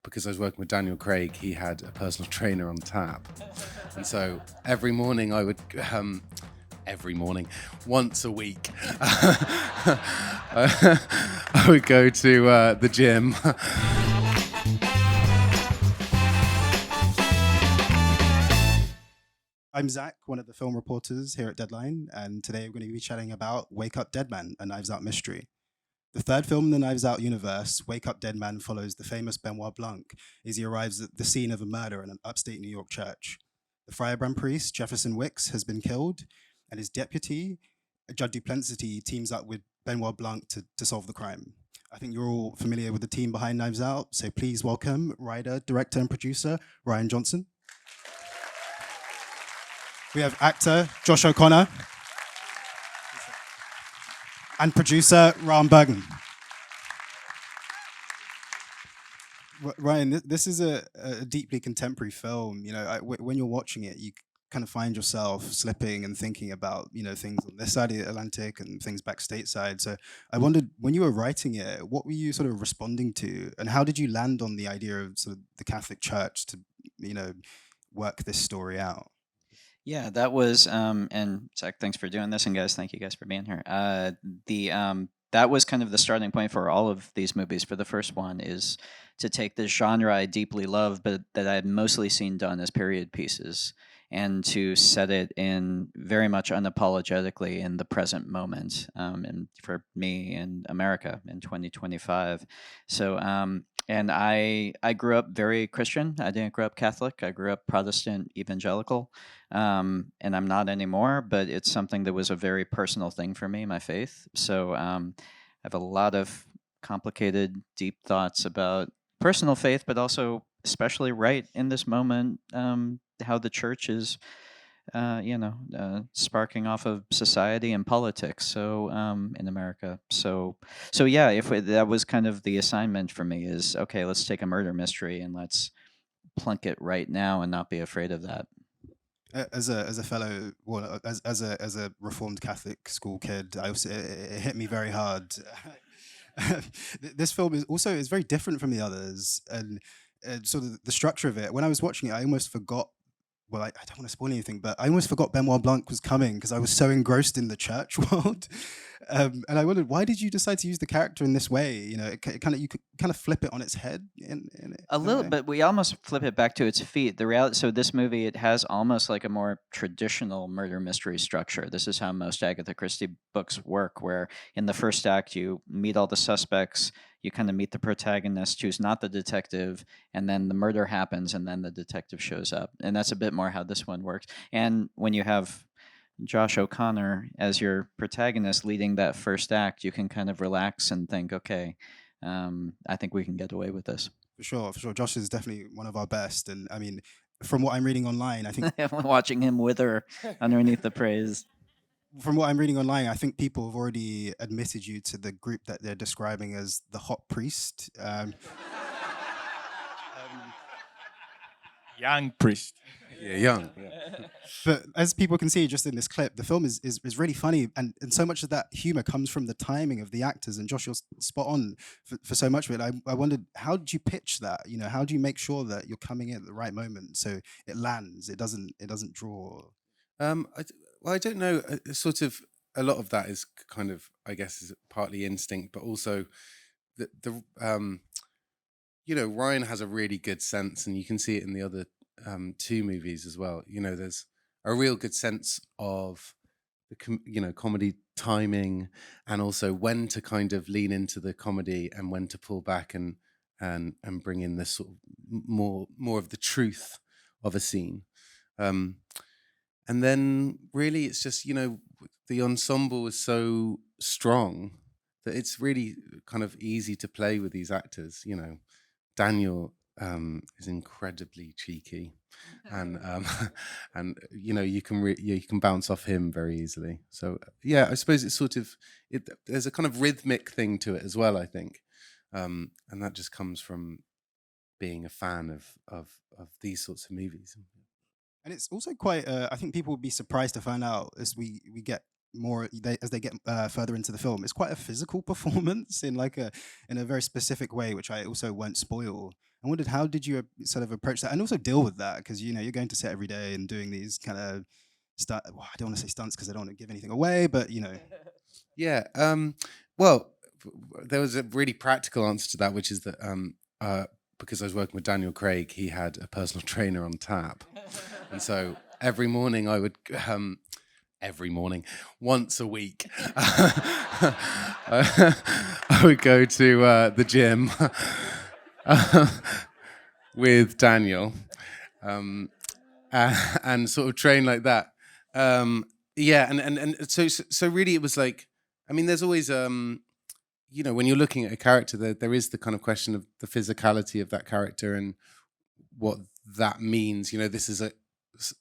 because I was working with Daniel Craig, he had a personal trainer on tap. And so every morning I would, every morning, once a week, I would go to the gym. I'm Zach, one of the film reporters here at Deadline, and today we're going to be chatting about Wake Up Dead Man, a Knives Out mystery. The third film in the Knives Out universe, Wake Up Dead Man, follows the famous Benoit Blanc as he arrives at the scene of a murder in an upstate New York church. The firebrand priest, Jefferson Wicks, has been killed, and his deputy, Judd Duplancy, teams up with Benoit Blanc to solve the crime. I think you're all familiar with the team behind Knives Out, so please welcome writer, director, and producer Rian Johnson. We have actor Josh O'Connor and producer Rian Bergman. Ryan, this is a deeply contemporary film. You know, when you're watching it, you kind of find yourself slipping and thinking about, you know, things on this side of the Atlantic and things back stateside. So I wondered, when you were writing it, what were you sort of responding to, and how did you land on the idea of sort of the Catholic Church to, you know, work this story out? Yeah, that was and Zach, thanks for doing this, and guys, thank you guys for being here. The That was kind of the starting point for all of these movies. For the first one, is to take this genre I deeply love, but that I had mostly seen done as period pieces, and to set it in very much unapologetically in the present moment, and for me in America in 2025. And I grew up very Christian. I didn't grow up Catholic. I grew up Protestant evangelical, and I'm not anymore. But it's something that was a very personal thing for me, my faith. So I have a lot of complicated, deep thoughts about personal faith, but also especially right in this moment, how the church is, sparking off of society and politics. So in America, so yeah, that was kind of the assignment for me, is okay, let's take a murder mystery and let's plunk it right now and not be afraid of that. As a fellow, well, as a reformed Catholic school kid, I also it hit me very hard. This film is very different from the others, and sort of the structure of it. When I was watching it, I almost forgot. Well, I don't want to spoil anything, but I almost forgot Benoit Blanc was coming because I was so engrossed in the church world. And I wondered, why did you decide to use the character in this way? You know, it kind of, you could kind of flip it on its head A in a little, way. but we almost flip it back to its feet. The reality, so this movie, it has almost like a more traditional murder mystery structure. This is how most Agatha Christie books work, where in the first act you meet all the suspects, you kind of meet the protagonist who's not the detective, and then the murder happens, and then the detective shows up. And that's a bit more how this one works. And when you have Josh O'Connor as your protagonist leading that first act, you can kind of relax and think, okay, I think we can get away with this. For sure, for sure. Josh is definitely one of our best, and I mean, from what I'm reading online, I think Watching him wither underneath the praise. I think people have already admitted you to the group that they're describing as the hot priest. Um, Young priest. Yeah, young. Yeah. but as people can see just in this clip, the film is really funny, and so much of that humor comes from the timing of the actors. And Josh, you're spot on for so much of it. I wondered, how did you pitch that? You know, how do you make sure that you're coming in at the right moment so it lands? It doesn't draw. Well, I don't know. Sort of a lot of that is kind of, I guess, is partly instinct, but also the Ryan has a really good sense, and you can see it in the other two movies as well. You know, there's a real good sense of the comedy timing, and also when to kind of lean into the comedy and when to pull back and bring in this sort of more of the truth of a scene. Um, and then really it's just, the ensemble is so strong that it's really kind of easy to play with these actors. Daniel is incredibly cheeky, and and you can bounce off him very easily. So yeah, I suppose it's sort of there's a kind of rhythmic thing to it as well, I think, and that just comes from being a fan of these sorts of movies. And it's also quite. I think people would be surprised to find out as we get as they get further into the film, it's quite a physical performance in a very specific way, which I also won't spoil. I wondered, how did you sort of approach that and also deal with that? Because you're going to set every day and doing these kind of well, I don't want to say stunts because I don't want to give anything away, but Yeah. Well, there was a really practical answer to that, which is that because I was working with Daniel Craig, he had a personal trainer on tap, and so every morning I would. Every morning, once a week, I would go to the gym with Daniel and sort of train like that. Yeah, and so really it was like, I mean, there's always when you're looking at a character, there is the kind of question of the physicality of that character and what that means. This is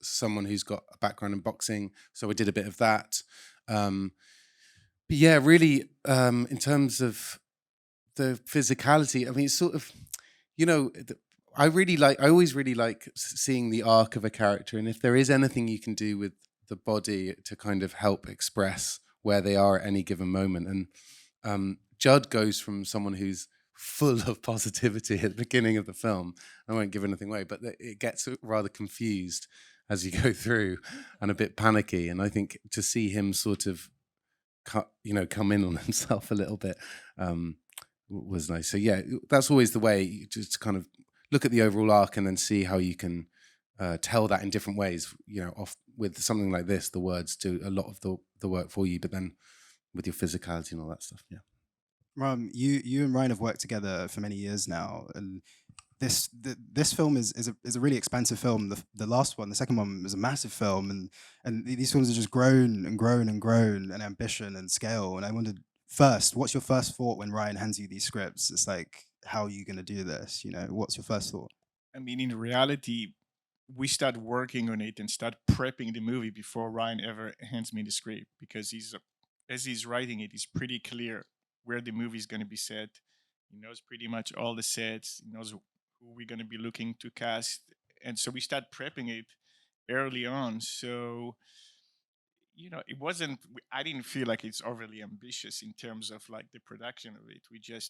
someone who's got a background in boxing, so I did a bit of that. But yeah, really, in terms of the physicality, I mean, it's sort of, I always really like seeing the arc of a character, and if there is anything you can do with the body to kind of help express where they are at any given moment. And Judd goes from someone who's full of positivity at the beginning of the film. I won't give anything away, but it gets rather confused as you go through and a bit panicky. And I think to see him sort of come in on himself a little bit was nice. So yeah, that's always the way, you just kind of look at the overall arc and then see how you can tell that in different ways. With something like this, the words do a lot of the work for you, but then with your physicality and all that stuff, yeah. You and Ryan have worked together for many years now, and this film is a really expansive film. The last one, the second one, was a massive film, and these films have just grown and grown and grown in ambition and scale. And I wondered, first, what's your first thought when Ryan hands you these scripts? It's like, how are you going to do this? What's your first thought? I mean, in reality, we start working on it and start prepping the movie before Ryan ever hands me the script, because as he's writing it, he's pretty clear where the movie is going to be set. He knows pretty much all the sets. He knows who we're going to be looking to cast. And so we start prepping it early on. So, it wasn't, I didn't feel like it's overly ambitious in terms of like the production of it. The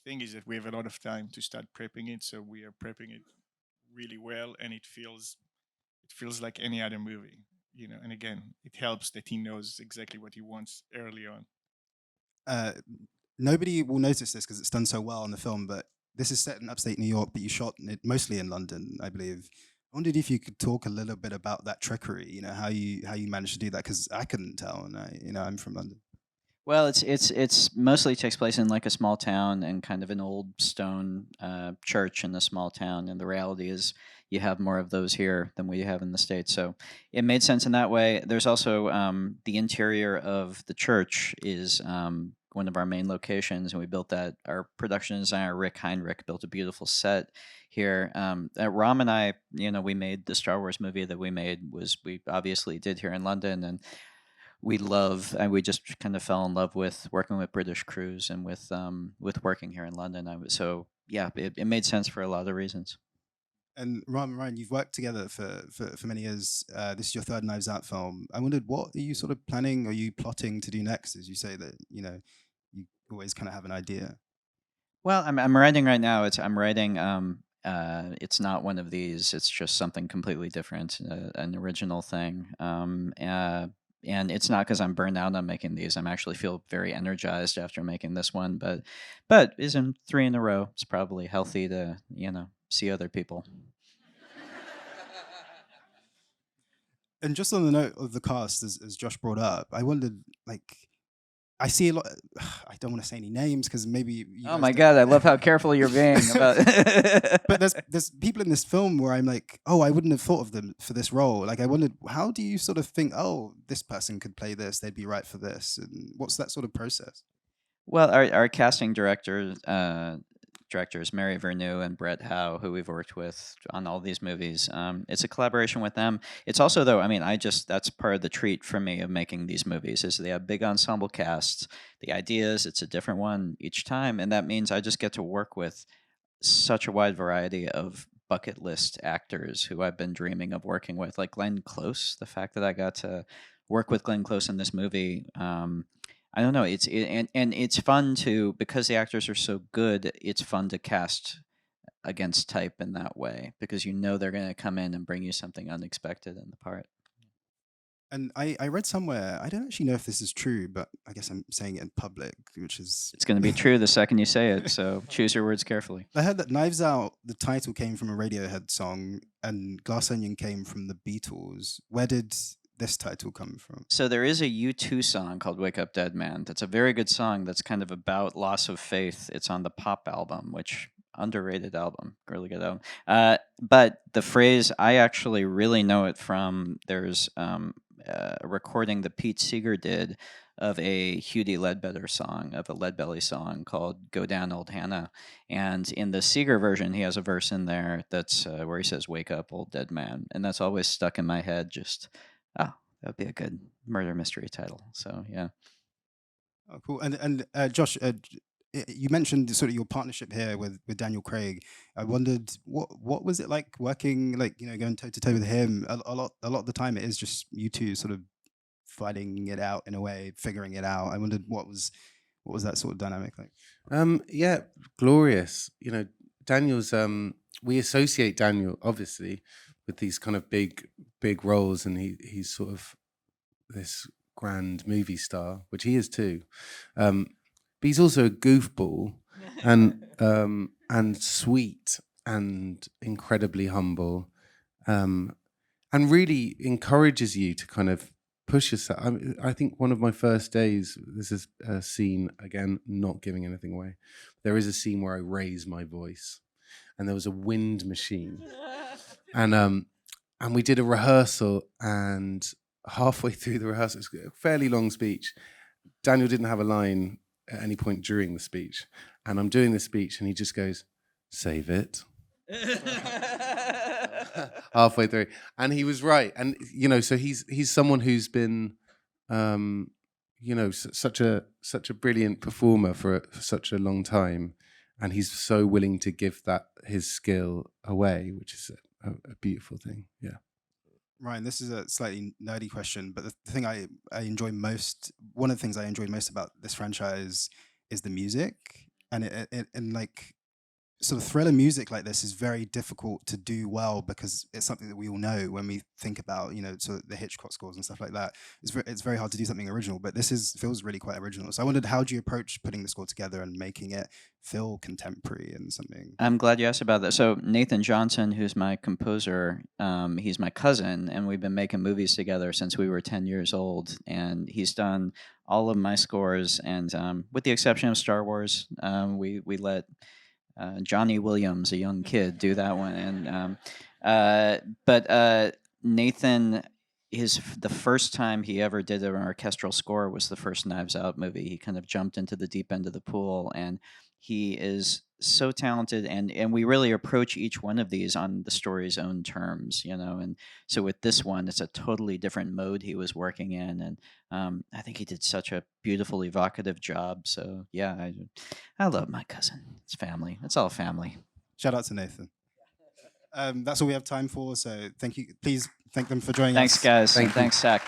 thing is that we have a lot of time to start prepping it. So we are prepping it really well, and it feels like any other movie, and again, it helps that he knows exactly what he wants early on. Nobody will notice this because it's done so well in the film, but this is set in upstate New York, but you shot it mostly in London, I believe. I wondered if you could talk a little bit about that trickery, how you managed to do that, because I couldn't tell, and I'm from London. Well, it's mostly takes place in like a small town and kind of an old stone church in a small town, and the reality is you have more of those here than we have in the States. So it made sense in that way. There's also the interior of the church is one of our main locations, and we built that. Our production designer Rick Heinrich built a beautiful set here. Ram and I, we made the Star Wars movie that we made we obviously did here in London, and we just kind of fell in love with working with British crews and with working here in London. So yeah, it made sense for a lot of reasons. And Ryan, you've worked together for many years. This is your third Knives Out film. I wondered, what are you sort of planning? Are you plotting to do next? As you say that you always kind of have an idea. Well, I'm writing right now. I'm writing. It's not one of these. It's just something completely different, an original thing. And it's not because I'm burned out on making these. I'm actually feel very energized after making this one. But isn't 3 in a row? It's probably healthy to see other people. And just on the note of the cast, as Josh brought up, I wondered, I see a lot. I don't want to say any names because maybe. Oh my God! I love how careful you're being about. But there's people in this film where I'm like, oh, I wouldn't have thought of them for this role. Like, I wondered, how do you sort of think, oh, this person could play this, they'd be right for this, and what's that sort of process? Well, our casting directors, Mary Vernew and Brett Howe, who we've worked with on all these movies. It's a collaboration with them. It's also, though, that's part of the treat for me of making these movies, is they have big ensemble casts. The ideas, it's a different one each time, and that means I just get to work with such a wide variety of bucket list actors who I've been dreaming of working with, like Glenn Close. The fact that I got to work with Glenn Close in this movie. I don't know. And it's fun to, because the actors are so good. It's fun to cast against type in that way, because you know they're going to come in and bring you something unexpected in the part. And I read somewhere, I don't actually know if this is true, but I guess I'm saying it in public, which is... It's going to be true the second you say it, so choose your words carefully. I heard that Knives Out, the title came from a Radiohead song, and Glass Onion came from the Beatles. Where did this title come from? So there is a U2 song called Wake Up Dead Man. That's a very good song that's kind of about loss of faith. It's on the Pop album, which... underrated album, really good album. But the phrase, I actually really know it from, there's a recording that Pete Seeger did of a Hudie Ledbetter song, of a Leadbelly song called Go Down Old Hannah. And in the Seeger version, he has a verse in there that's where he says, wake up, old dead man. And that's always stuck in my head, just, that would be a good murder mystery title. So, yeah. Oh, cool. And Josh, you mentioned sort of your partnership here with Daniel Craig. I wondered what was it like working, like, you know, going toe to toe with him. A lot of the time it is just you two sort of fighting it out in a way, figuring it out. I wondered what was that sort of dynamic like? Yeah, glorious. You know, Daniel's we associate Daniel obviously with these kind of big roles, and he's sort of this grand movie star, which he is too. But he's also a goofball and sweet and incredibly humble, and really encourages you to kind of push yourself. I think one of my first days, this is a scene, again, not giving anything away. There is a scene where I raise my voice, and there was a wind machine, and we did a rehearsal, and halfway through the rehearsal, it's a fairly long speech. Daniel didn't have a line at any point during the speech, and I'm doing the speech, and he just goes, "Save it." Halfway through, and he was right. And you know, so he's someone who's been, you know, such a brilliant performer for such a long time, and he's so willing to give that his skill away, which is a beautiful thing. Yeah. Ryan, this is a slightly nerdy question, but the thing I enjoy most, one of the things I enjoy most about this franchise is the music, and it like sort of thriller music like this is very difficult to do well, because it's something that we all know when we think about, you know, sort of the Hitchcock scores and stuff like that. It's very hard to do something original, but this feels really quite original. So I wondered, how do you approach putting the score together and making it feel contemporary and something? I'm glad you asked about that. So Nathan Johnson, who's my composer, he's my cousin, and we've been making movies together since we were 10 years old. And he's done all of my scores, and with the exception of Star Wars, we let Johnny Williams, a young kid, do that one. And but Nathan, the first time he ever did an orchestral score was the first Knives Out movie. He kind of jumped into the deep end of the pool, and he is so talented, and we really approach each one of these on the story's own terms, you know. And so with this one, it's a totally different mode he was working in, and I think he did such a beautiful, evocative job. So yeah, I love my cousin. It's family. It's all family. Shout out to Nathan. That's all we have time for. So thank you. Please thank them for joining Thanks, us. guys. Thank you. Thanks, Zach.